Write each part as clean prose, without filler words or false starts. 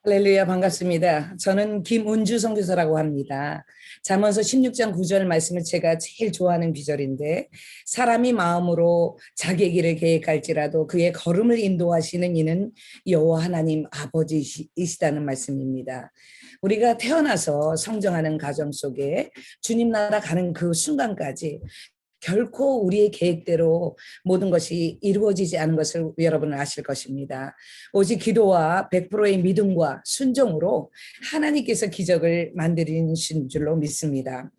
할렐루야, 반갑습니다. 저는 김은주 선교사라고 합니다. 잠언서 16장 9절 말씀을 제가 제일 좋아하는 구절인데, 사람이 마음으로 자기의 길을 계획할지라도 그의 걸음을 인도하시는 이는 여호와 하나님 아버지이시다는 말씀입니다. 우리가 태어나서 성장하는 가정 속에 주님 나라 가는 그 순간까지 결코 우리의 계획대로 모든 것이 이루어지지 않은 것을 여러분은 아실 것입니다. 오직 기도와 100%의 믿음과 순종으로 하나님께서 기적을 만드신 줄로 믿습니다.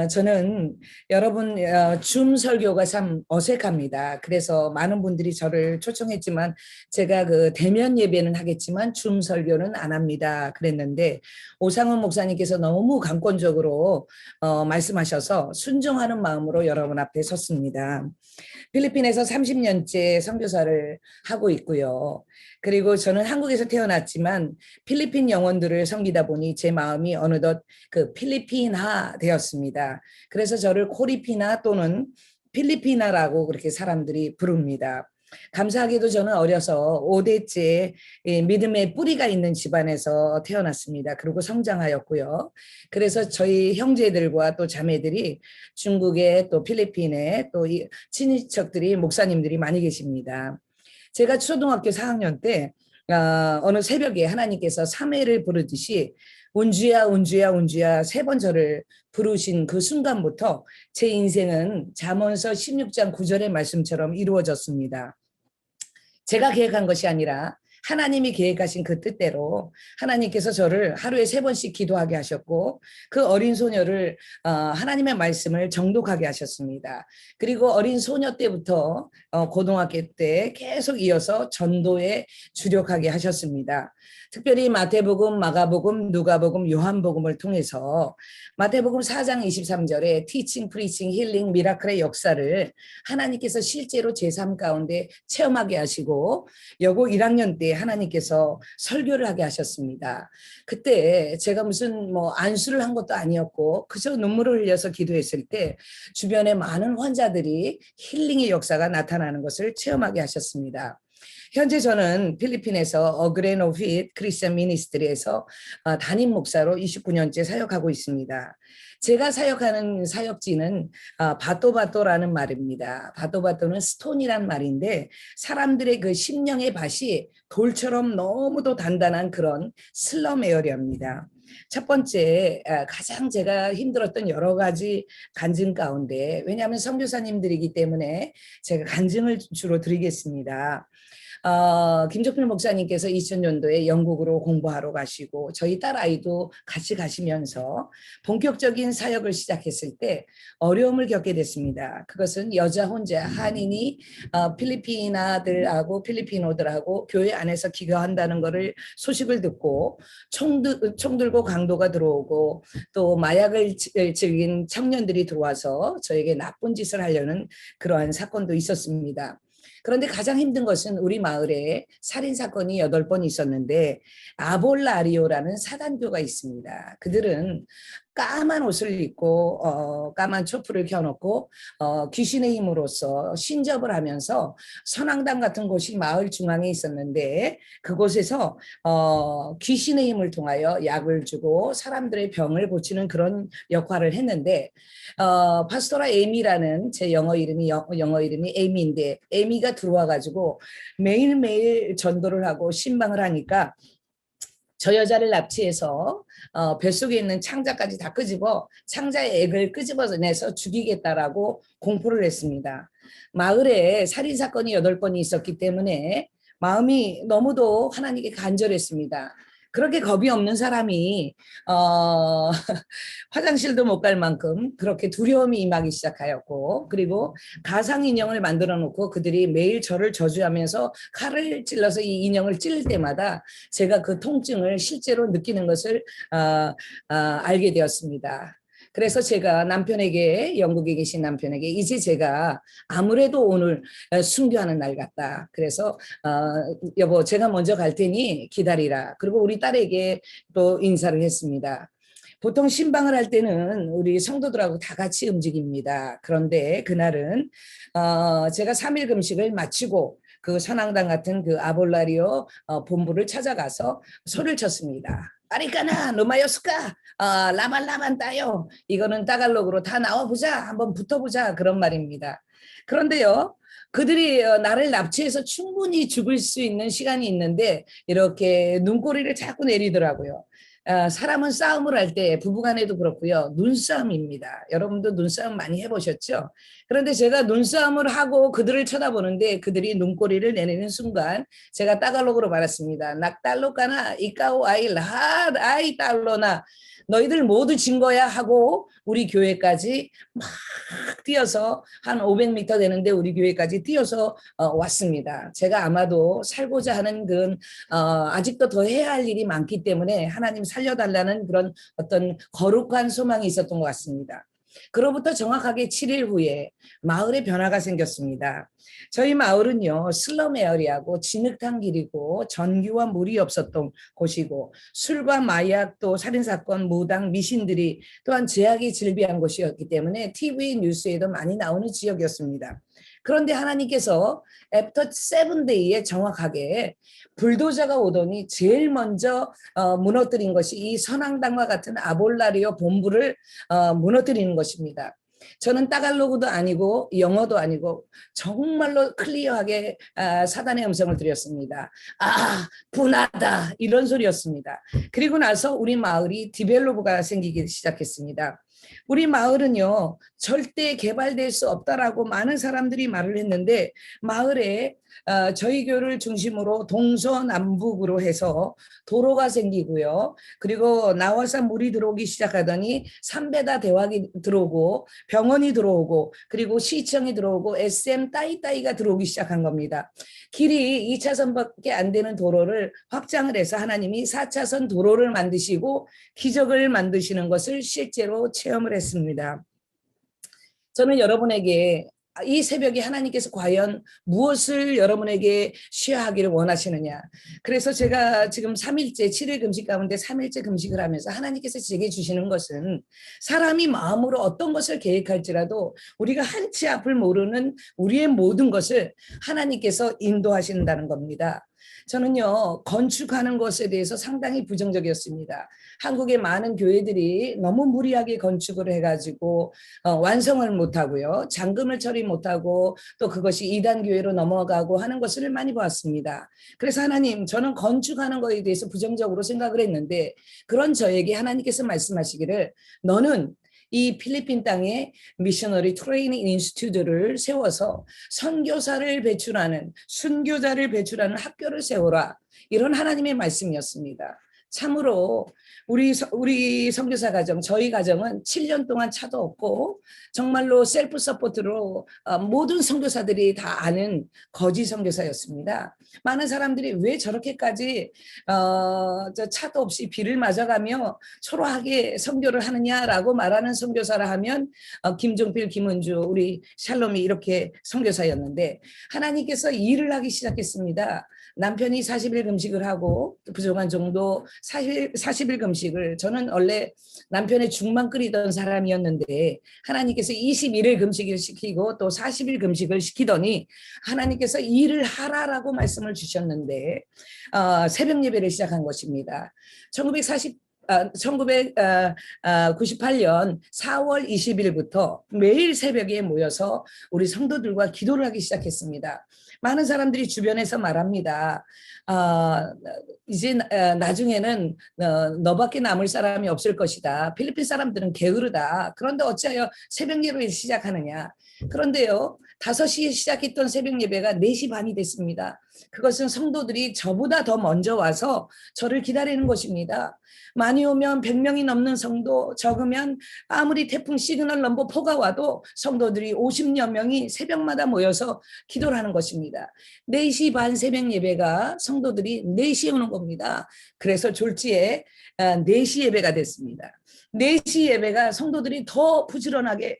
저는 여러분 줌 설교가 참 어색합니다. 그래서 많은 분들이 저를 초청했지만 제가 그 대면 예배는 하겠지만 줌 설교는 안 합니다. 그랬는데 오상훈 목사님께서 너무 강권적으로 말씀하셔서 순종하는 마음으로 여러분 앞에 섰습니다. 필리핀에서 30년째 선교사를 하고 있고요. 그리고 저는 한국에서 태어났지만 필리핀 영혼들을 섬기다 보니 제 마음이 어느덧 그 필리핀화 되었습니다. 그래서 저를 코리피나 또는 필리피나라고 그렇게 사람들이 부릅니다. 감사하게도 저는 어려서 5대째 믿음의 뿌리가 있는 집안에서 태어났습니다. 그리고 성장하였고요. 그래서 저희 형제들과 또 자매들이 중국에 또 필리핀에 또 친인척들이 목사님들이 많이 계십니다. 제가 초등학교 4학년 때 어느 새벽에 하나님께서 3회를 부르듯이 운주야 운주야 운주야 3번 저를 부르신 그 순간부터 제 인생은 잠언서 16장 9절의 말씀처럼 이루어졌습니다. 제가 계획한 것이 아니라 하나님이 계획하신 그 뜻대로 하나님께서 저를 하루에 3번씩 기도하게 하셨고 그 어린 소녀를 하나님의 말씀을 정독하게 하셨습니다. 그리고 어린 소녀 때부터 고등학교 때 계속 이어서 전도에 주력하게 하셨습니다. 특별히 마태복음, 마가복음, 누가복음, 요한복음을 통해서 마태복음 4장 23절에 티칭, 프리칭, 힐링, 미라클의 역사를 하나님께서 실제로 제 삶 가운데 체험하게 하시고 여고 1학년 때 하나님께서 설교를 하게 하셨습니다. 그때 제가 무슨 안수를 한 것도 아니었고 그저 눈물을 흘려서 기도했을 때 주변에 많은 환자들이 힐링의 역사가 나타나는 것을 체험하게 하셨습니다. 현재 저는 필리핀에서 어그레노 휘트 크리스천 미니스트리에서 담임 목사로 29년째 사역하고 있습니다. 제가 사역하는 사역지는 바토바토라는 말입니다. 바토바토는 스톤이란 말인데 사람들의 그 심령의 밭이 돌처럼 너무도 단단한 그런 슬럼 에어리어입니다. 첫 번째 가장 제가 힘들었던 여러 가지 간증 가운데 왜냐하면 선교사님들이기 때문에 제가 간증을 주로 드리겠습니다. 김종필 목사님께서 2000년도에 영국으로 공부하러 가시고 저희 딸아이도 같이 가시면서 본격적인 사역을 시작했을 때 어려움을 겪게 됐습니다. 그것은 여자 혼자 한인이 필리핀아들하고 필리핀어들하고 교회 안에서 기거한다는 것을 소식을 듣고 총 들고 강도가 들어오고 또 마약을 즐긴 청년들이 들어와서 저에게 나쁜 짓을 하려는 그러한 사건도 있었습니다. 그런데 가장 힘든 것은 우리 마을에 살인사건이 8번 있었는데 아볼라리오라는 사단교가 있습니다. 그들은 까만 옷을 입고 까만 촛불을 켜놓고 귀신의 힘으로써 신접을 하면서 선앙당 같은 곳이 마을 중앙에 있었는데 그곳에서 귀신의 힘을 통하여 약을 주고 사람들의 병을 고치는 그런 역할을 했는데 파스토라 에미라는 제 영어 이름이 에미인데 에미가 들어와 가지고 매일매일 전도를 하고 신방을 하니까 저 여자를 납치해서 뱃속에 있는 창자까지 다 끄집어 창자의 액을 끄집어내서 죽이겠다라고 공포를 했습니다. 마을에 살인사건이 8번이 있었기 때문에 마음이 너무도 하나님께 간절했습니다. 그렇게 겁이 없는 사람이 화장실도 못 갈 만큼 그렇게 두려움이 임하기 시작하였고 그리고 가상인형을 만들어 놓고 그들이 매일 저를 저주하면서 칼을 찔러서 이 인형을 찔릴 때마다 제가 그 통증을 실제로 느끼는 것을 알게 되었습니다. 그래서 제가 남편에게 영국에 계신 남편에게 이제 제가 아무래도 오늘 순교하는 날 같다. 그래서 여보 제가 먼저 갈 테니 기다리라. 그리고 우리 딸에게 또 인사를 했습니다. 보통 신방을 할 때는 우리 성도들하고 다 같이 움직입니다. 그런데 그날은 제가 3일 금식을 마치고 그 선앙당 같은 그 아볼라리오 본부를 찾아가서 소리를 쳤습니다. 아리까나 노마요스까 라반 따요. 이거는 따갈록으로 다 나와보자, 한번 붙어보자, 그런 말입니다. 그런데요, 그들이 나를 납치해서 충분히 죽을 수 있는 시간이 있는데 이렇게 눈꼬리를 자꾸 내리더라고요. 사람은 싸움을 할 때 부부간에도 그렇고요. 눈싸움입니다. 여러분도 눈싸움 많이 해보셨죠? 그런데 제가 눈싸움을 하고 그들을 쳐다보는데 그들이 눈꼬리를 내리는 순간 제가 따갈록으로 말했습니다. 낙달로까나 이까오 아이 라 아이 달로나, 너희들 모두 진 거야 하고 우리 교회까지 막 뛰어서 한 500m 되는데 우리 교회까지 뛰어서 왔습니다. 제가 아마도 살고자 하는 그 아직도 더 해야 할 일이 많기 때문에 하나님 살려달라는 그런 어떤 거룩한 소망이 있었던 것 같습니다. 그로부터 정확하게 7일 후에 마을에 변화가 생겼습니다. 저희 마을은요, 슬럼 에어리하고 진흙탕 길이고 전기와 물이 없었던 곳이고 술과 마약 또 살인사건, 무당, 미신들이 또한 제약이 질비한 곳이었기 때문에 TV 뉴스에도 많이 나오는 지역이었습니다. 그런데 하나님께서 애프터 세븐데이에 정확하게 불도저가 오더니 제일 먼저 무너뜨린 것이 이 선앙당과 같은 아볼라리오 본부를 무너뜨리는 것입니다. 저는 따갈로그도 아니고 영어도 아니고 정말로 클리어하게 사단의 음성을 드렸습니다. 분하다, 이런 소리였습니다. 그리고 나서 우리 마을이 디벨로브가 생기기 시작했습니다. 우리 마을은요, 절대 개발될 수 없다라고 많은 사람들이 말을 했는데 마을에 저희 교를 중심으로 동서남북으로 해서 도로가 생기고요. 그리고 나와서 물이 들어오기 시작하더니 삼배다 대학이 들어오고 병원이 들어오고 그리고 시청이 들어오고 SM 따이따이가 들어오기 시작한 겁니다. 길이 2차선밖에 안 되는 도로를 확장을 해서 하나님이 4차선 도로를 만드시고 기적을 만드시는 것을 실제로 체험을 했습니다. 저는 여러분에게 이 새벽에 하나님께서 과연 무엇을 여러분에게 쉬어하기를 원하시느냐. 그래서 제가 지금 3일째 7일 금식 가운데 3일째 금식을 하면서 하나님께서 제게 주시는 것은 사람이 마음으로 어떤 것을 계획할지라도 우리가 한치 앞을 모르는 우리의 모든 것을 하나님께서 인도하신다는 겁니다. 저는요, 건축하는 것에 대해서 상당히 부정적이었습니다. 한국의 많은 교회들이 너무 무리하게 건축을 해가지고 완성을 못하고요, 잔금을 처리 못하고 또 그것이 이단 교회로 넘어가고 하는 것을 많이 보았습니다. 그래서 하나님, 저는 건축하는 것에 대해서 부정적으로 생각을 했는데 그런 저에게 하나님께서 말씀하시기를 너는 이 필리핀 땅에 미셔너리 트레이닝 인스튜트를 세워서 선교사를 배출하는, 순교자를 배출하는 학교를 세워라, 이런 하나님의 말씀이었습니다. 참으로 우리 선교사 가정, 저희 가정은 7년 동안 차도 없고 정말로 셀프 서포트로 모든 선교사들이 다 아는 거지 선교사였습니다. 많은 사람들이 왜 저렇게까지 저 차도 없이 비를 맞아가며 초라하게 선교를 하느냐라고 말하는 선교사라 하면 김종필, 김은주, 우리 샬롬이 이렇게 선교사였는데 하나님께서 일을 하기 시작했습니다. 남편이 40일 금식을 하고 부족한 정도 40일 금식을, 저는 원래 남편의 죽만 끓이던 사람이었는데 하나님께서 21일 금식을 시키고 또 40일 금식을 시키더니 하나님께서 일을 하라라고 말씀을 주셨는데 새벽 예배를 시작한 것입니다. 1998년 4월 20일부터 매일 새벽에 모여서 우리 성도들과 기도를 하기 시작했습니다. 많은 사람들이 주변에서 말합니다. 이제 나중에는 너밖에 남을 사람이 없을 것이다. 필리핀 사람들은 게으르다. 그런데 어찌하여 새벽 예배를 시작하느냐. 그런데요, 5시에 시작했던 새벽 예배가 4시 반이 됐습니다. 그것은 성도들이 저보다 더 먼저 와서 저를 기다리는 것입니다. 많이 오면 100명이 넘는 성도, 적으면 아무리 태풍 시그널 넘버 4가 와도 성도들이 50여 명이 새벽마다 모여서 기도를 하는 것입니다. 4시 반 새벽 예배가 성도들이 4시에 오는 겁니다. 그래서 졸지에 4시 예배가 됐습니다. 4시 예배가 성도들이 더 부지런하게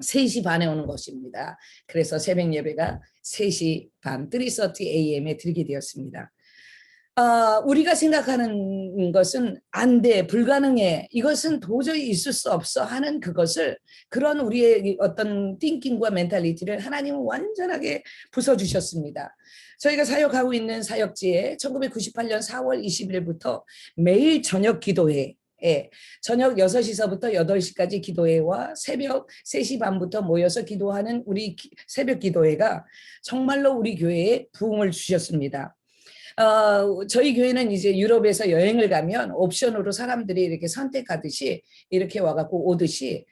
3시 반에 오는 것입니다. 그래서 새벽 예배가 3시 반 3:30 AM에 드리게 되었습니다. 우리가 생각하는 것은 안 돼, 불가능해, 이것은 도저히 있을 수 없어 하는 그것을, 그런 우리의 어떤 띵킹과 멘탈리티를 하나님은 완전하게 부숴주셨습니다. 저희가 사역하고 있는 사역지에 1998년 4월 20일부터 매일 저녁 기도회, 저녁 6시서부터 8시까지 기도회와 새벽 3시 반부터 모여서 기도하는 우리 새벽 기도회가 정말로 우리 교회에 부흥을 주셨습니다. 저희 교회는 이제 유럽에서 여행을 가면 옵션으로 사람들이 이렇게 선택하듯이 이렇게 와갖고 오듯이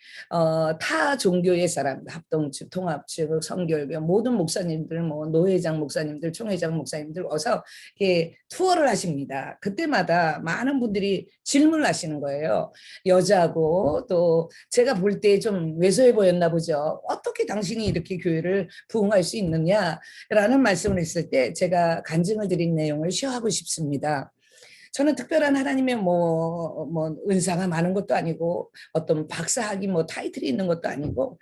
타 종교의 사람, 합동측, 통합측, 성결교 모든 목사님들, 뭐 노회장 목사님들, 총회장 목사님들 와서 이렇게 투어를 하십니다. 그때마다 많은 분들이 질문을 하시는 거예요. 여자고 또 제가 볼 때 좀 왜소해 보였나 보죠. 어떻게 당신이 이렇게 교회를 부흥할 수 있느냐라는 말씀을 했을 때 제가 간증을 드린 내용을 쉐어하고 싶습니다. 저는 특별한 하나님의 은사가 많은 것도 아니고 어떤 박사학위 타이틀이 있는 것도 아니고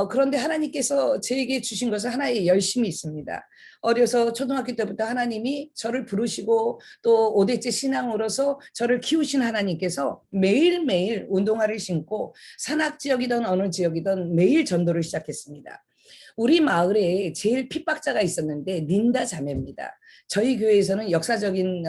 그런데 하나님께서 저에게 주신 것은 하나의 열심이 있습니다. 어려서 초등학교 때부터 하나님이 저를 부르시고 또 5대째 신앙으로서 저를 키우신 하나님께서 매일매일 운동화를 신고 산악지역이든 어느 지역이든 매일 전도를 시작했습니다. 우리 마을에 제일 핍박자가 있었는데 닌다 자매입니다. 저희 교회에서는 역사적인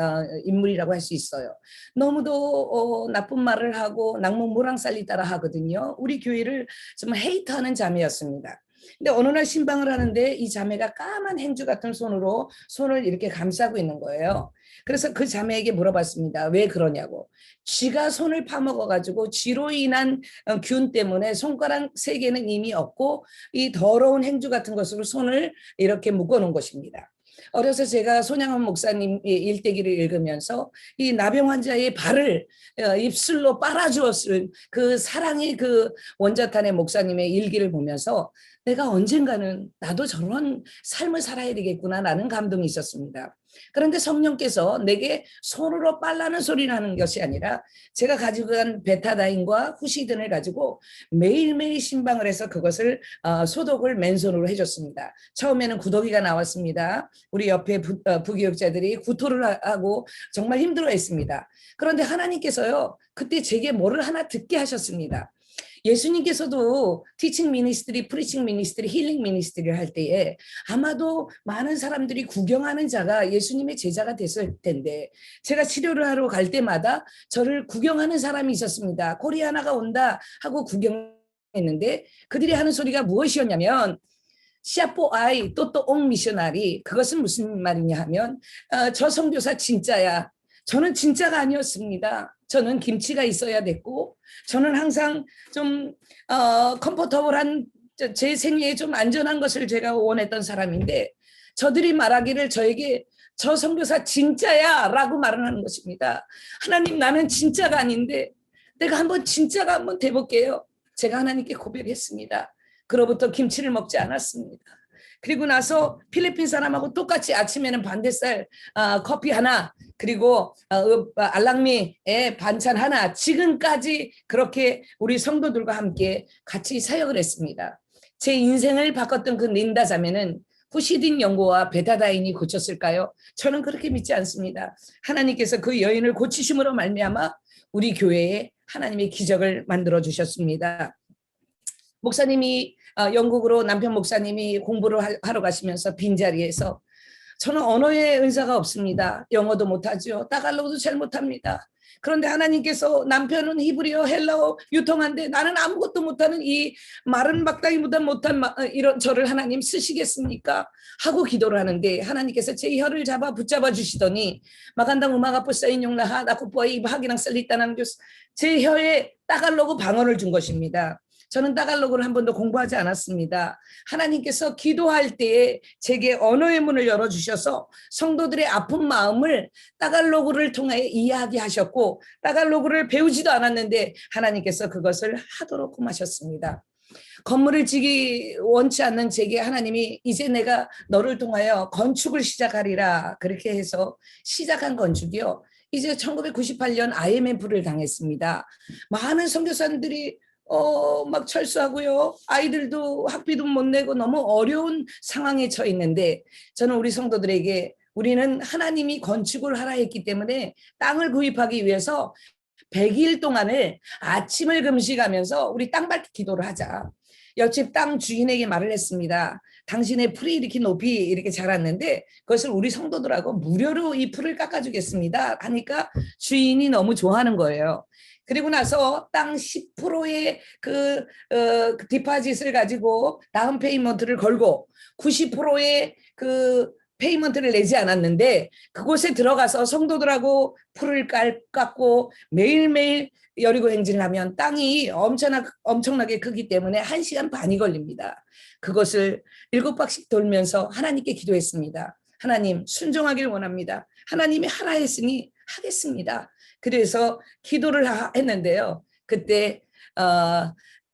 인물이라고 할 수 있어요. 너무도 나쁜 말을 하고 낭몽모랑살리 따라 하거든요. 우리 교회를 좀 헤이트하는 자매였습니다. 근데 어느 날 신방을 하는데 이 자매가 까만 행주 같은 손으로 손을 이렇게 감싸고 있는 거예요. 그래서 그 자매에게 물어봤습니다. 왜 그러냐고. 쥐가 손을 파먹어가지고 쥐로 인한 균 때문에 손가락 3개는 이미 없고 이 더러운 행주 같은 것으로 손을 이렇게 묶어놓은 것입니다. 어려서 제가 손양원 목사님 일대기를 읽으면서 이 나병 환자의 발을 입술로 빨아주었을 그 사랑의 그 원자탄의 목사님의 일기를 보면서 내가 언젠가는 나도 저런 삶을 살아야 되겠구나라는 감동이 있었습니다. 그런데 성령께서 내게 손으로 빨라는 소리 나는 것이 아니라 제가 가지고 간 베타다인과 후시딘을 가지고 매일매일 신방을 해서 그것을 소독을 맨손으로 해줬습니다. 처음에는 구더기가 나왔습니다. 우리 옆에 부교육자들이 구토를 하고 정말 힘들어했습니다. 그런데 하나님께서요 그때 제게 뭐를 하나 듣게 하셨습니다. 예수님께서도 티칭 미니스트리, 프리칭 미니스트리, 힐링 미니스트리를 할 때에 아마도 많은 사람들이 구경하는 자가 예수님의 제자가 됐을 텐데 제가 치료를 하러 갈 때마다 저를 구경하는 사람이 있었습니다. 코리아나가 온다 하고 구경했는데 그들이 하는 소리가 무엇이었냐면 시아포 아이 또또옹 미셔나리 그것은 무슨 말이냐 하면 저 선교사 진짜야. 저는 진짜가 아니었습니다. 저는 김치가 있어야 됐고 저는 항상 좀 컴포터블한 제 생애에 좀 안전한 것을 제가 원했던 사람인데 저들이 말하기를 저에게 저 선교사 진짜야 라고 말을 하는 것입니다. 하나님 나는 진짜가 아닌데 내가 한번 진짜가 한번 돼볼게요. 제가 하나님께 고백했습니다. 그로부터 김치를 먹지 않았습니다. 그리고 나서 필리핀 사람하고 똑같이 아침에는 반대쌀 커피 하나 그리고 알랑미에 반찬 하나 지금까지 그렇게 우리 성도들과 함께 같이 사역을 했습니다. 제 인생을 바꿨던 그 닌다 자매는 후시딘 연고와 베타다인이 고쳤을까요? 저는 그렇게 믿지 않습니다. 하나님께서 그 여인을 고치심으로 말미암아 우리 교회에 하나님의 기적을 만들어 주셨습니다. 목사님이 영국으로 남편 목사님이 공부를 하러 가시면서 빈자리에서 저는 언어의 은사가 없습니다. 영어도 못하죠. 따갈로도 잘 못합니다. 그런데 하나님께서 남편은 히브리어, 헬라어 유통한데 나는 아무것도 못하는 이 마른 막다기보다 못한 이런 저를 하나님 쓰시겠습니까? 하고 기도를 하는데 하나님께서 제 혀를 붙잡아 주시더니 마간당 우마가 뿌싸인 용라하 나쿠뽀이 하기랑 셀리따는 제 혀에 따갈로그 방언을 준 것입니다. 저는 따갈로그를 한 번도 공부하지 않았습니다. 하나님께서 기도할 때에 제게 언어의 문을 열어주셔서 성도들의 아픈 마음을 따갈로그를 통해 이야기하셨고 따갈로그를 배우지도 않았는데 하나님께서 그것을 하도록 하셨습니다. 건물을 지기 원치 않는 제게 하나님이 이제 내가 너를 통하여 건축을 시작하리라 그렇게 해서 시작한 건축이요. 이제 1998년 IMF를 당했습니다. 많은 선교사님들이 막 철수하고요. 아이들도 학비도 못 내고 너무 어려운 상황에 처해 있는데 저는 우리 성도들에게 우리는 하나님이 건축을 하라 했기 때문에 땅을 구입하기 위해서 100일 동안을 아침을 금식하면서 우리 땅 밟기 기도를 하자. 옆집 땅 주인에게 말을 했습니다. 당신의 풀이 이렇게 높이 이렇게 자랐는데 그것을 우리 성도들하고 무료로 이 풀을 깎아주겠습니다 하니까 주인이 너무 좋아하는 거예요. 그리고 나서 땅 10%의 그 디파짓을 가지고 다운 페이먼트를 걸고 90%의 그 페이먼트를 내지 않았는데 그곳에 들어가서 성도들하고 풀을 깎고 매일매일 여리고 행진을 하면 땅이 엄청나게 크기 때문에 1시간 반이 걸립니다. 그것을 7바퀴 돌면서 하나님께 기도했습니다. 하나님 순종하길 원합니다. 하나님이 하라 했으니 하겠습니다. 그래서 기도를 했는데요. 그때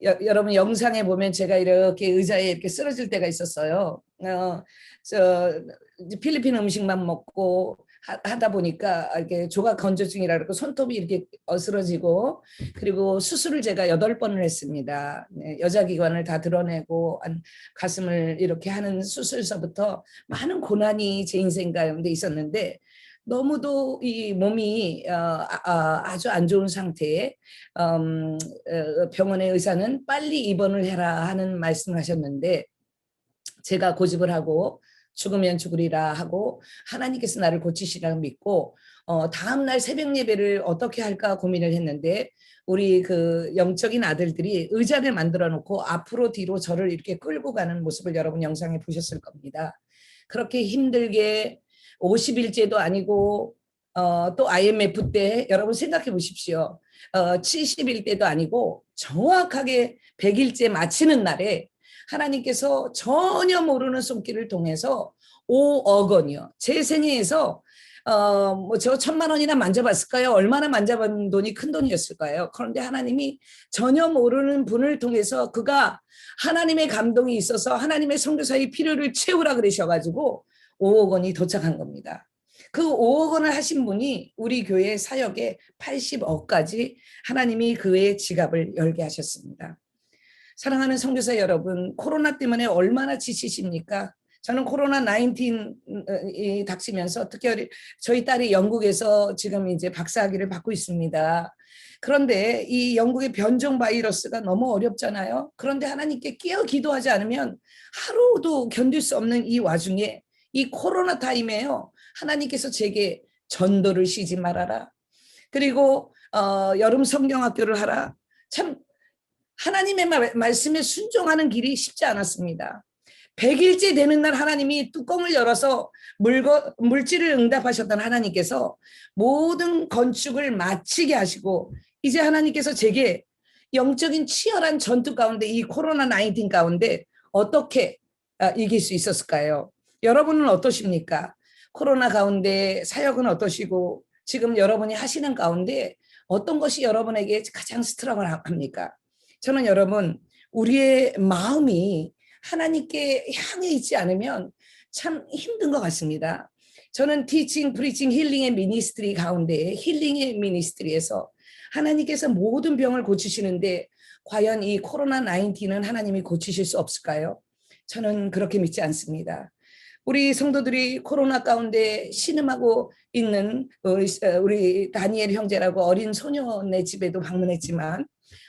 여러분 영상에 보면 제가 이렇게 의자에 이렇게 쓰러질 때가 있었어요. 필리핀 음식만 먹고 하다 보니까 이렇게 조각 건조증이라 그러고 손톱이 이렇게 어스러지고 그리고 수술을 제가 8번을 했습니다. 네, 여자기관을 다 드러내고 가슴을 이렇게 하는 수술서부터 많은 고난이 제 인생 가운데 있었는데 너무도 이 몸이 아주 안 좋은 상태에 병원의 의사는 빨리 입원을 해라 하는 말씀을 하셨는데 제가 고집을 하고 죽으면 죽으리라 하고 하나님께서 나를 고치시라고 믿고 다음날 새벽 예배를 어떻게 할까 고민을 했는데 우리 그 영적인 아들들이 의자를 만들어 놓고 앞으로 뒤로 저를 이렇게 끌고 가는 모습을 여러분 영상에 보셨을 겁니다. 그렇게 힘들게 50일째도 아니고 또 IMF 때 여러분 생각해 보십시오. 70일 때도 아니고 정확하게 100일째 마치는 날에 하나님께서 전혀 모르는 손길을 통해서 5억 원이요. 제 생애에서 뭐저 1,000만 원이나 만져봤을까요? 얼마나 만져본 돈이 큰 돈이었을까요? 그런데 하나님이 전혀 모르는 분을 통해서 그가 하나님의 감동이 있어서 하나님의 선교사의 필요를 채우라 그러셔가지고 5억 원이 도착한 겁니다. 그 5억 원을 하신 분이 우리 교회 사역에 80억까지 하나님이 그의 지갑을 열게 하셨습니다. 사랑하는 선교사 여러분, 코로나 때문에 얼마나 지치십니까? 저는 코로나 19이 닥치면서 특히 저희 딸이 영국에서 지금 이제 박사학위를 받고 있습니다. 그런데 이 영국의 변종 바이러스가 너무 어렵잖아요. 그런데 하나님께 끼어 기도하지 않으면 하루도 견딜 수 없는 이 와중에 이 코로나 타임에요. 하나님께서 제게 전도를 쉬지 말아라. 그리고 여름 성경학교를 하라. 참 하나님의 말씀에 순종하는 길이 쉽지 않았습니다. 100일째 되는 날 하나님이 뚜껑을 열어서 물질을 응답하셨던 하나님께서 모든 건축을 마치게 하시고 이제 하나님께서 제게 영적인 치열한 전투 가운데 이 코로나 19 가운데 어떻게 이길 수 있었을까요? 여러분은 어떠십니까? 코로나 가운데 사역은 어떠시고 지금 여러분이 하시는 가운데 어떤 것이 여러분에게 가장 스트럭을 합니까? 저는 여러분 우리의 마음이 하나님께 향해 있지 않으면 참 힘든 것 같습니다. 저는 티칭, 프리칭, 힐링의 미니스트리 가운데 힐링의 미니스트리에서 하나님께서 모든 병을 고치시는데 과연 이 코로나 19는 하나님이 고치실 수 없을까요? 저는 그렇게 믿지 않습니다. 우리 성도들이 코로나 가운데 신음하고 있는 우리 다니엘 형제라고 어린 소년의 집에도 방문했지만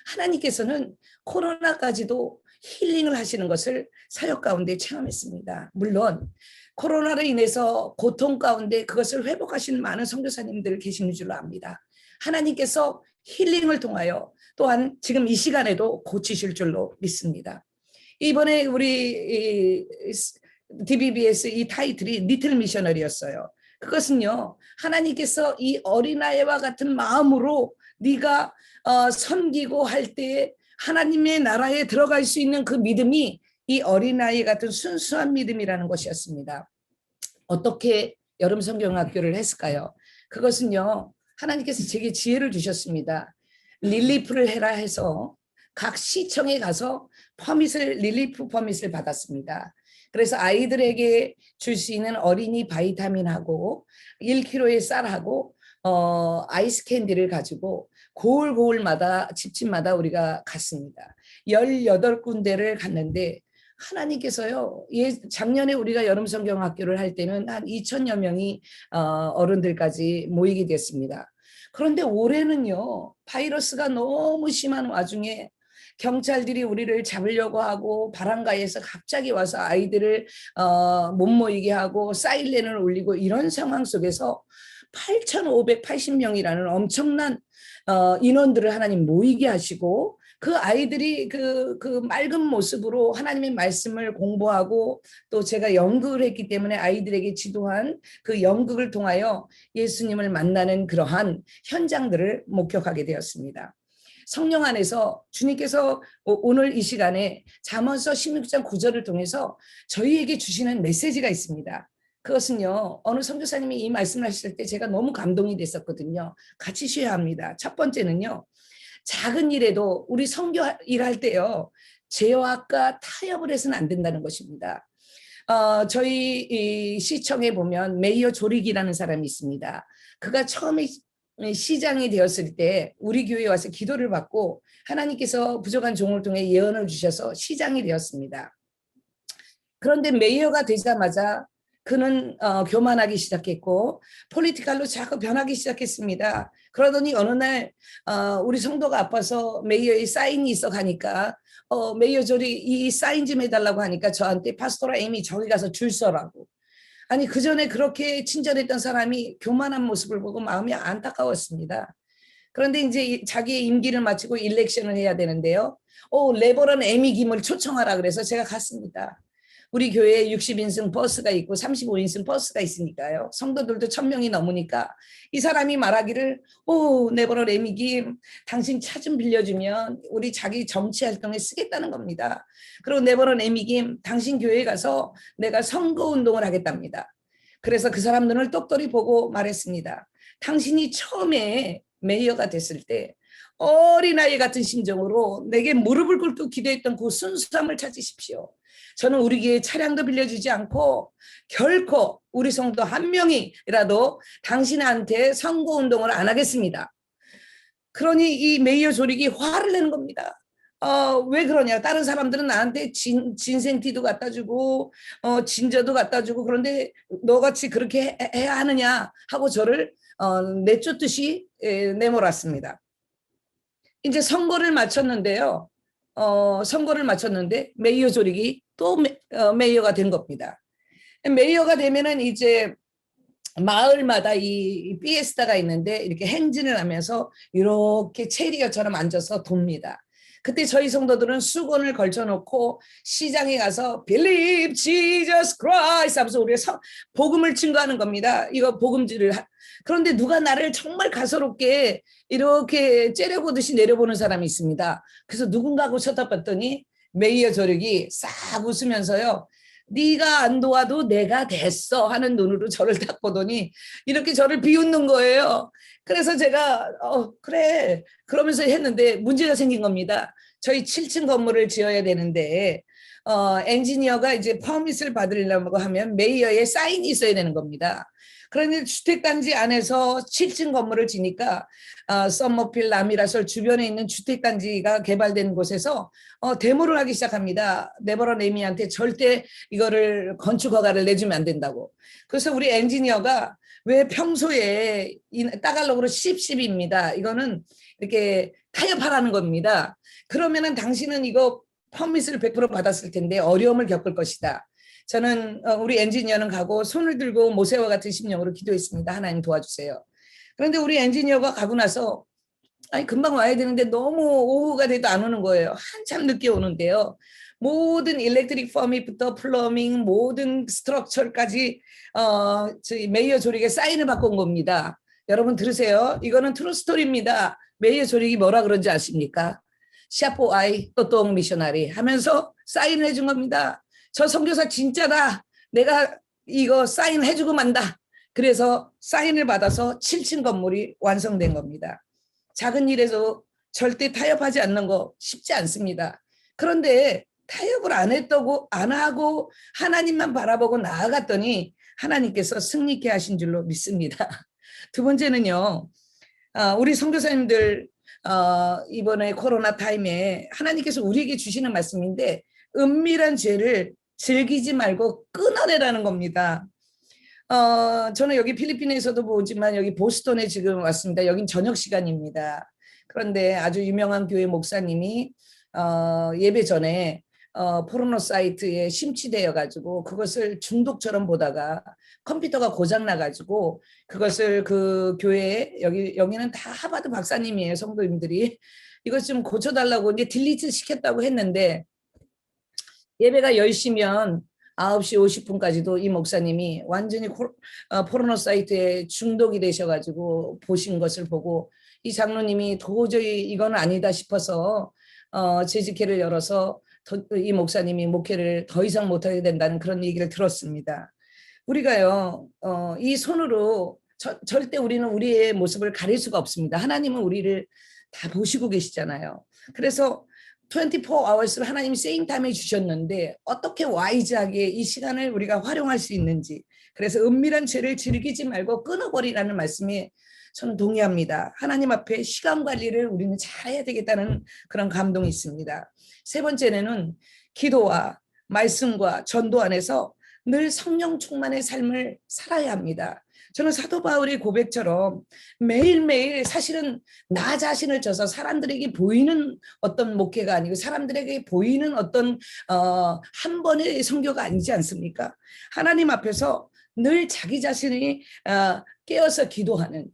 하나님께서는 코로나까지도 힐링을 하시는 것을 사역 가운데 체험했습니다. 물론 코로나로 인해서 고통 가운데 그것을 회복하시는 많은 선교사님들 계시는 줄로 압니다. 하나님께서 힐링을 통하여 또한 지금 이 시간에도 고치실 줄로 믿습니다. 이번에 우리 DBBS 이 타이틀이 리틀 미셔너리였어요. 그것은요 하나님께서 이 어린아이와 같은 마음으로 네가 섬기고 할 때 하나님의 나라에 들어갈 수 있는 그 믿음이 이 어린아이 같은 순수한 믿음이라는 것이었습니다. 어떻게 여름 성경학교를 했을까요? 그것은요 하나님께서 제게 지혜를 주셨습니다. 릴리프를 해라 해서 각 시청에 가서 릴리프 퍼밋을 받았습니다. 그래서 아이들에게 줄 수 있는 어린이 바이타민하고 1kg의 쌀하고 아이스 캔디를 가지고 고을마다 집집마다 우리가 갔습니다. 18군데를 갔는데 하나님께서요, 작년에 우리가 여름 성경 학교를 할 때는 한 2천여 명이 어른들까지 모이게 됐습니다. 그런데 올해는요, 바이러스가 너무 심한 와중에 경찰들이 우리를 잡으려고 하고 바람가에서 갑자기 와서 아이들을 못 모이게 하고 사이렌을 울리고 이런 상황 속에서 8,580명이라는 엄청난 인원들을 하나님 모이게 하시고 그 아이들이 그 맑은 모습으로 하나님의 말씀을 공부하고 또 제가 연극을 했기 때문에 아이들에게 지도한 그 연극을 통하여 예수님을 만나는 그러한 현장들을 목격하게 되었습니다. 성령 안에서 주님께서 오늘 이 시간에 잠언서 16장 9절을 통해서 저희에게 주시는 메시지가 있습니다. 그것은요, 어느 선교사님이 이 말씀을 하실 때 제가 너무 감동이 됐었거든요. 같이 쉬어야 합니다. 첫 번째는요, 작은 일에도 우리 선교 일할 때요, 제어학과 타협을 해서는 안 된다는 것입니다. 저희 이 시청에 보면 메이어 조릭이라는 사람이 있습니다. 그가 처음에 시장이 되었을 때 우리 교회에 와서 기도를 받고 하나님께서 부족한 종을 통해 예언을 주셔서 시장이 되었습니다. 그런데 메이어가 되자마자 그는 교만하기 시작했고 폴리티컬로 자꾸 변하기 시작했습니다. 그러더니 어느 날 우리 성도가 아파서 메이어의 사인이 있어 가니까 메이어 조리 이 사인 좀 해달라고 하니까 저한테 파스토라 에이미 저기 가서 줄 서라고. 아니 그 전에 그렇게 친절했던 사람이 교만한 모습을 보고 마음이 안타까웠습니다. 그런데 이제 자기의 임기를 마치고 일렉션을 해야 되는데요. 레버런 에미 김을 초청하라 그래서 제가 갔습니다. 우리 교회에 60인승 버스가 있고 35인승 버스가 있으니까요. 성도들도 1,000명이 넘으니까 이 사람이 말하기를 레버런 에미 김 당신 차 좀 빌려주면 우리 자기 정치 활동에 쓰겠다는 겁니다. 그리고 레버런 에미 김 당신 교회에 가서 내가 선거운동을 하겠답니다. 그래서 그 사람들을 똑똑히 보고 말했습니다. 당신이 처음에 메이어가 됐을 때 어린아이 같은 심정으로 내게 무릎을 꿇고 기도했던 그 순수함을 찾으십시오. 저는 우리 교회 차량도 빌려주지 않고 결코 우리 성도 한 명이라도 당신한테 선거운동을 안 하겠습니다. 그러니 이 메이어 조릭이 화를 내는 겁니다. 왜 그러냐? 다른 사람들은 나한테 진생티도 갖다 주고 진저도 갖다 주고 그런데 너같이 그렇게 해야 하느냐 하고 저를 내쫓듯이 내몰았습니다. 이제 선거를 마쳤는데요. 선거를 마쳤는데 메이어 조릭이 또 메이어가 된 겁니다. 메이어가 되면은 이제 마을마다 이 피에스타가 있는데 이렇게 행진을 하면서 이렇게 체리어처럼 앉아서 돕니다. 그때 저희 성도들은 수건을 걸쳐놓고 시장에 가서 Believe Jesus Christ 하면서 우리가 복음을 증거하는 겁니다. 이거 복음지를 그런데 누가 나를 정말 가소롭게 이렇게 째려보듯이 내려보는 사람이 있습니다. 그래서 누군가하고 쳐다봤더니 메이어 조력이 싹 웃으면서요. 네가 안 도와도 내가 됐어 하는 눈으로 저를 딱 보더니 이렇게 저를 비웃는 거예요. 그래서 제가 그래 그러면서 했는데 문제가 생긴 겁니다. 저희 7층 건물을 지어야 되는데 엔지니어가 이제 퍼밋을 받으려고 하면 메이어의 사인이 있어야 되는 겁니다. 그런데 주택단지 안에서 7층 건물을 지니까 썸머필, 남이라솔 주변에 있는 주택단지가 개발된 곳에서 데모를 하기 시작합니다. 네버런 에미한테 절대 이거를 건축 허가를 내주면 안 된다고. 그래서 우리 엔지니어가 왜 평소에 따갈록으로 씹씹입니다. 이거는 이렇게 타협하라는 겁니다. 그러면은 당신은 이거 퍼밋을 100% 받았을 텐데 어려움을 겪을 것이다. 저는 우리 엔지니어는 가고 손을 들고 모세와 같은 심령으로 기도했습니다. 하나님 도와주세요. 그런데 우리 엔지니어가 가고 나서 아니 금방 와야 되는데 너무 오후가 돼도 안 오는 거예요. 한참 늦게 오는데요. 모든 일렉트릭 퍼밋부터 플러밍 모든 스트럭처까지 저희 메이어 조릭의 사인을 받고 온 겁니다. 여러분 들으세요. 이거는 트루 스토리입니다. 메이어 조릭이 뭐라 그런지 아십니까? 샤포 아이 또똥 미셔나리 하면서 사인을 해준 겁니다. 저 선교사 진짜다. 내가 이거 사인해주고 만다. 그래서 사인을 받아서 7층 건물이 완성된 겁니다. 작은 일에서 절대 타협하지 않는 거 쉽지 않습니다. 그런데 타협을 안 하고 하나님만 바라보고 나아갔더니 하나님께서 승리케 하신 줄로 믿습니다. 두 번째는요. 우리 선교사님들 이번에 코로나 타임에 하나님께서 우리에게 주시는 말씀인데 은밀한 죄를 즐기지 말고 끊어내라는 겁니다. 저는 여기 필리핀에서도 보지만 여기 보스턴에 지금 왔습니다. 여긴 저녁 시간입니다. 그런데 아주 유명한 교회 목사님이 예배 전에 포르노 사이트에 심취되어 가지고 그것을 중독처럼 보다가 컴퓨터가 고장 나 가지고 그것을 그 교회에 여기는 다 하버드 박사님이에요. 성도님들이 이것 좀 고쳐달라고 이제 딜리트 시켰다고 했는데 예배가 10시면 9시 50분까지도 이 목사님이 완전히 포르노 사이트에 중독이 되셔가지고 보신 것을 보고 이 장로님이 도저히 이건 아니다 싶어서 재직회를 열어서 이 목사님이 목회를 더 이상 못하게 된다는 그런 얘기를 들었습니다. 우리가요, 이 손으로 절대 우리는 우리의 모습을 가릴 수가 없습니다. 하나님은 우리를 다 보시고 계시잖아요. 그래서 24hours를 하나님이 세잉타임에 주셨는데 어떻게 와이즈하게 이 시간을 우리가 활용할 수 있는지, 그래서 은밀한 죄를 즐기지 말고 끊어버리라는 말씀에 저는 동의합니다. 하나님 앞에 시간 관리를 우리는 잘해야 되겠다는 그런 감동이 있습니다. 세 번째는 기도와 말씀과 전도 안에서 늘 성령 충만의 삶을 살아야 합니다. 저는 사도 바울의 고백처럼 매일매일 사실은 나 자신을 져서 사람들에게 보이는 어떤 목회가 아니고 사람들에게 보이는 어떤 한 번의 선교가 아니지 않습니까? 하나님 앞에서 늘 자기 자신이 깨어서 기도하는,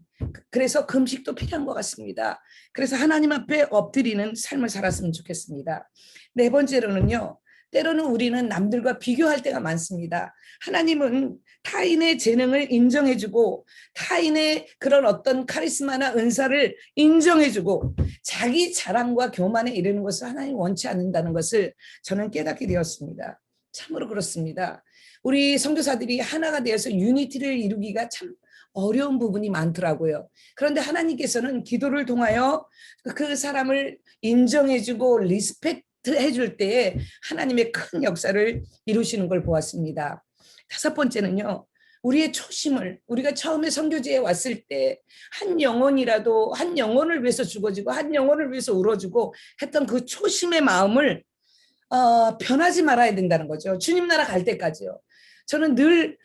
그래서 금식도 필요한 것 같습니다. 그래서 하나님 앞에 엎드리는 삶을 살았으면 좋겠습니다. 네 번째로는요, 때로는 우리는 남들과 비교할 때가 많습니다. 하나님은 타인의 재능을 인정해주고 타인의 그런 어떤 카리스마나 은사를 인정해주고 자기 자랑과 교만에 이르는 것을 하나님 원치 않는다는 것을 저는 깨닫게 되었습니다. 참으로 그렇습니다. 우리 선교사들이 하나가 되어서 유니티를 이루기가 참 어려운 부분이 많더라고요. 그런데 하나님께서는 기도를 통하여 그 사람을 인정해주고 리스펙트 해줄 때에 하나님의 큰 역사를 이루시는 걸 보았습니다. 다섯 번째는요, 우리의 초심을, 우리가 처음에 선교지에 왔을 때 한 영혼이라도 한 영혼을 위해서 죽어지고 한 영혼을 위해서 울어주고 했던 그 초심의 마음을 변하지 말아야 된다는 거죠. 주님 나라 갈 때까지요. 저는 늘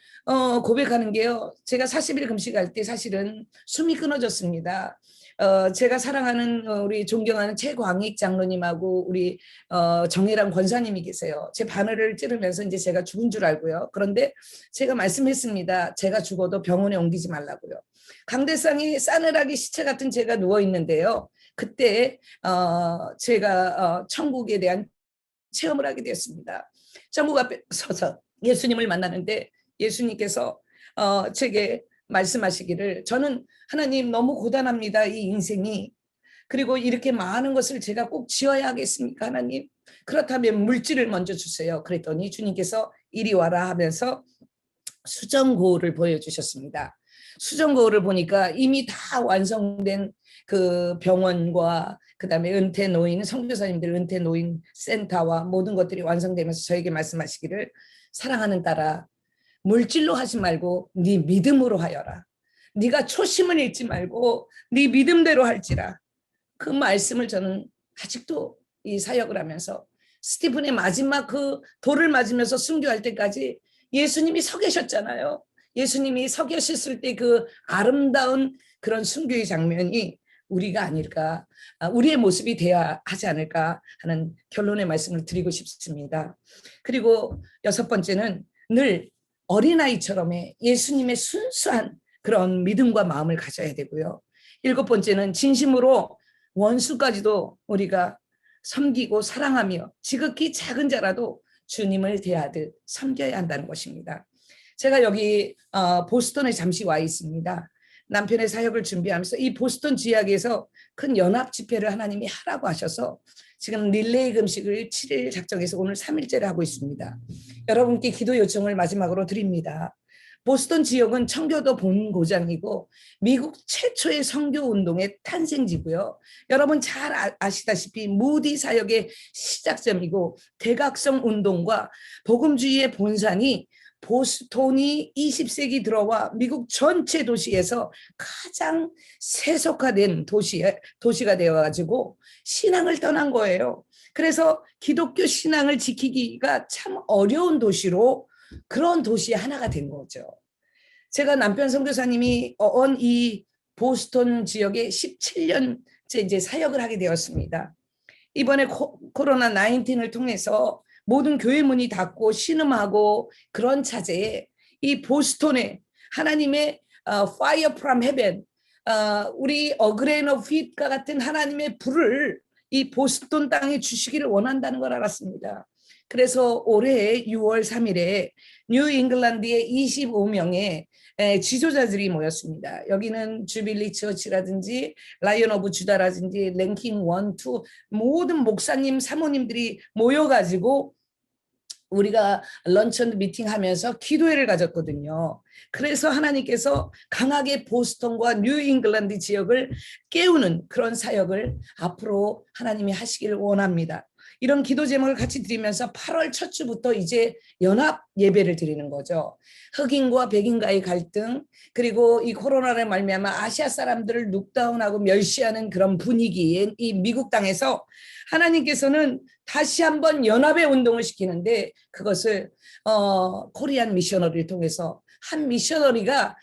고백하는 게요, 제가 40일 금식할 때 사실은 숨이 끊어졌습니다. 제가 사랑하는 우리 존경하는 최광익 장로님하고 우리 정혜랑 권사님이 계세요. 제 바늘을 찌르면서 이제 제가 죽은 줄 알고요. 그런데 제가 말씀했습니다. 제가 죽어도 병원에 옮기지 말라고요. 강대상이 싸늘하게 시체 같은 제가 누워 있는데요. 그때 제가 천국에 대한 체험을 하게 되었습니다. 천국 앞에 서서 예수님을 만나는데 예수님께서 제게 말씀하시기를, 저는 하나님 너무 고단합니다. 이 인생이. 그리고 이렇게 많은 것을 제가 꼭 지어야 하겠습니까 하나님? 그렇다면 물질을 먼저 주세요. 그랬더니 주님께서 이리 와라 하면서 수정고울을 보여주셨습니다. 수정고울을 보니까 이미 다 완성된 그 병원과 그다음에 은퇴 노인, 선교사님들 은퇴 노인 센터와 모든 것들이 완성되면서 저에게 말씀하시기를, 사랑하는 딸아, 물질로 하지 말고 네 믿음으로 하여라. 네가 초심을 잃지 말고 네 믿음대로 할지라. 그 말씀을 저는 아직도 이 사역을 하면서 스티븐의 마지막 그 돌을 맞으면서 순교할 때까지 예수님이 서 계셨잖아요. 예수님이 서 계셨을 때 그 아름다운 그런 순교의 장면이 우리가 아닐까, 우리의 모습이 되어야 하지 않을까 하는 결론의 말씀을 드리고 싶습니다. 그리고 여섯 번째는 늘 어린아이처럼의 예수님의 순수한 그런 믿음과 마음을 가져야 되고요. 일곱 번째는 진심으로 원수까지도 우리가 섬기고 사랑하며 지극히 작은 자라도 주님을 대하듯 섬겨야 한다는 것입니다. 제가 여기 보스턴에 잠시 와 있습니다. 남편의 사역을 준비하면서 이 보스턴 지역에서 큰 연합 집회를 하나님이 하라고 하셔서 지금 릴레이 금식을 7일 작정해서 오늘 3일째를 하고 있습니다. 여러분께 기도 요청을 마지막으로 드립니다. 보스턴 지역은 청교도 본고장이고 미국 최초의 선교 운동의 탄생지고요. 여러분 잘 아시다시피 무디 사역의 시작점이고 대각성 운동과 복음주의의 본산이 보스턴이 20세기 들어와 미국 전체 도시에서 가장 세속화된 도시가 되어가지고 신앙을 떠난 거예요. 그래서 기독교 신앙을 지키기가 참 어려운 도시로 그런 도시 하나가 된 거죠. 제가 남편 선교사님이 온 이 보스턴 지역에 17년째 이제 사역을 하게 되었습니다. 이번에 코로나 19을 통해서 모든 교회 문이 닫고 신음하고 그런 차제에 이 보스턴에 하나님의 fire from heaven, 우리 어그레인 오브 휘트과 같은 하나님의 불을 이 보스턴 땅에 주시기를 원한다는 걸 알았습니다. 그래서 올해 6월 3일에 뉴 잉글랜드의 25명의 지도자들이 모였습니다. 여기는 주빌리 처치라든지 라이언 오브 주다라든지 랭킹 1, 2 모든 목사님, 사모님들이 모여가지고 우리가 런천 미팅하면서 기도회를 가졌거든요. 그래서 하나님께서 강하게 보스턴과 뉴 잉글랜드 지역을 깨우는 그런 사역을 앞으로 하나님이 하시기를 원합니다. 이런 기도 제목을 같이 드리면서 8월 첫 주부터 이제 연합 예배를 드리는 거죠. 흑인과 백인과의 갈등, 그리고 이 코로나를 말미암아 아시아 사람들을 룩다운하고 멸시하는 그런 분위기인 이 미국 땅에서 하나님께서는 다시 한번 연합의 운동을 시키는데 그것을 코리안 미셔너리를 통해서 한 미셔너리가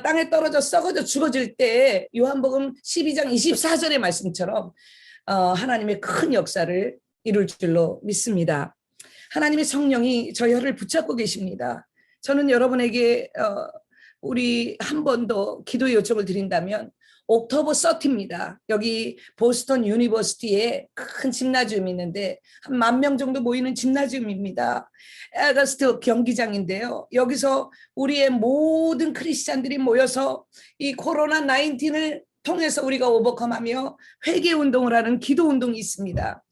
땅에 떨어져 썩어져 죽어질 때 요한복음 12장 24절의 말씀처럼 하나님의 큰 역사를 이룰 줄로 믿습니다. 하나님의 성령이 저 혀를 붙잡고 계십니다. 저는 여러분에게 우리 한 번 더 기도 요청을 드린다면 옥토버 30입니다. 여기 보스턴 유니버시티에 큰 짐나지움이 있는데 한 10,000명 정도 모이는 짐나지움입니다. 애거스트 경기장인데요. 여기서 우리의 모든 크리스찬들이 모여서 이 코로나 19을 통해서 우리가 오버컴하며 회개운동을 하는 기도운동이 있습니다.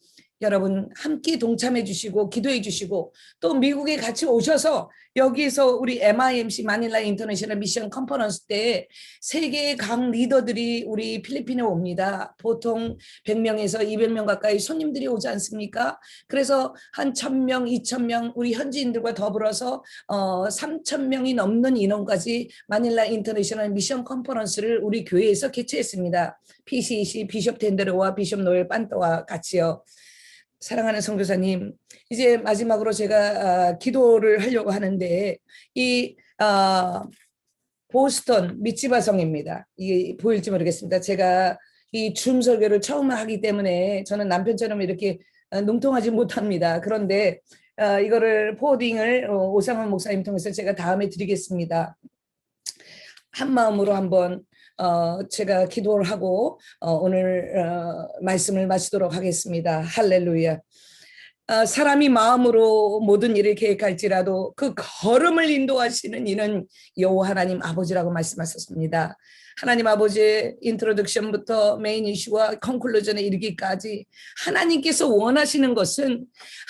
여러분 함께 동참해 주시고 기도해 주시고 또 미국에 같이 오셔서 여기서 우리 MIMC 마닐라 인터내셔널 미션 컨퍼런스 때 세계의 각 리더들이 우리 필리핀에 옵니다. 보통 100명에서 200명 가까이 손님들이 오지 않습니까? 그래서 한 1,000명, 2,000명 우리 현지인들과 더불어서 3,000명이 넘는 인원까지 마닐라 인터내셔널 미션 컨퍼런스를 우리 교회에서 개최했습니다. PCC 비숍 텐데르와 비숍 노엘 판토와 같이요. 사랑하는 선교사님, 이제 마지막으로 제가 기도를 하려고 하는데 이 보스턴 미치바성입니다. 이게 보일지 모르겠습니다. 제가 이 줌 설교를 처음 하기 때문에 저는 남편처럼 이렇게 능통하지 못합니다. 그런데 이거를 포워딩을 오상원 목사님 통해서 제가 다음에 드리겠습니다. 한 마음으로 한번 제가 기도를 하고 오늘 말씀을 마치도록 하겠습니다. 할렐루야. 사람이 마음으로 모든 일을 계획할지라도 그 걸음을 인도하시는 이는 여호와 하나님 아버지라고 말씀하셨습니다. 하나님 아버지의 인트로덕션부터 메인 이슈와 컨클루전에 이르기까지 하나님께서 원하시는 것은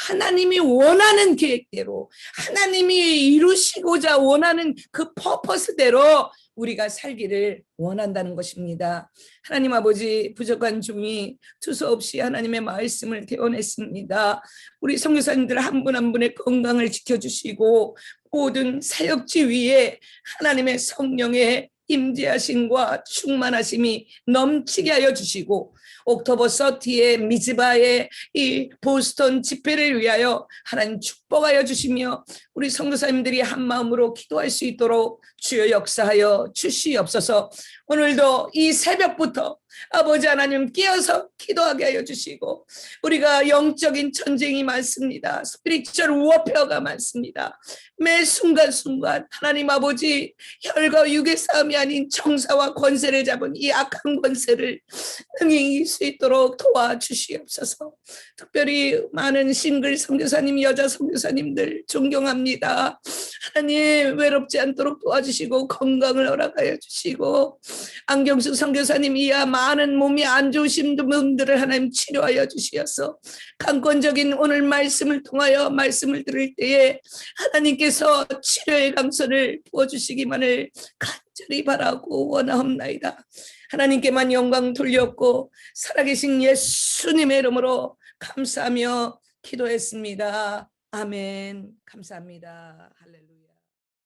하나님이 원하는 계획대로 하나님이 이루시고자 원하는 그 퍼포스대로 우리가 살기를 원한다는 것입니다. 하나님 아버지 부족한 중이 두서없이 하나님의 말씀을 대원했습니다. 우리 선교사님들 한 분 한 분의 건강을 지켜주시고 모든 사역지 위에 하나님의 성령의 임재하심과 충만하심이 넘치게 하여 주시고 옥토버 30의 미즈바의 이 보스턴 집회를 위하여 하나님 축복하여 주시며 우리 선교사님들이 한 마음으로 기도할 수 있도록 주여 역사하여 주시옵소서. 오늘도 이 새벽부터 아버지 하나님 깨어서 기도하게 하여 주시고 우리가 영적인 전쟁이 많습니다. 스피리추얼 워페어가 많습니다. 매 순간순간 하나님 아버지 혈과 육의 싸움이 아닌 정사와 권세를 잡은 이 악한 권세를 능히 이길 수 있도록 도와주시옵소서. 특별히 많은 싱글 선교사님 여자 선교사님들 존경합니다. 하나님 외롭지 않도록 도와주시고 건강을 허락하여 주시고 안경숙 선교사님 이하 많은 몸이 안 좋으신 분들을 하나님 치료하여 주시어서 강권적인 오늘 말씀을 통하여 말씀을 들을 때에 하나님께서 치료의 강선을 부어주시기만을 간절히 바라고 원하옵나이다. 하나님께만 영광 돌렸고 살아계신 예수님의 이름으로 감사하며 기도했습니다. 아멘. 감사합니다. 할렐루야.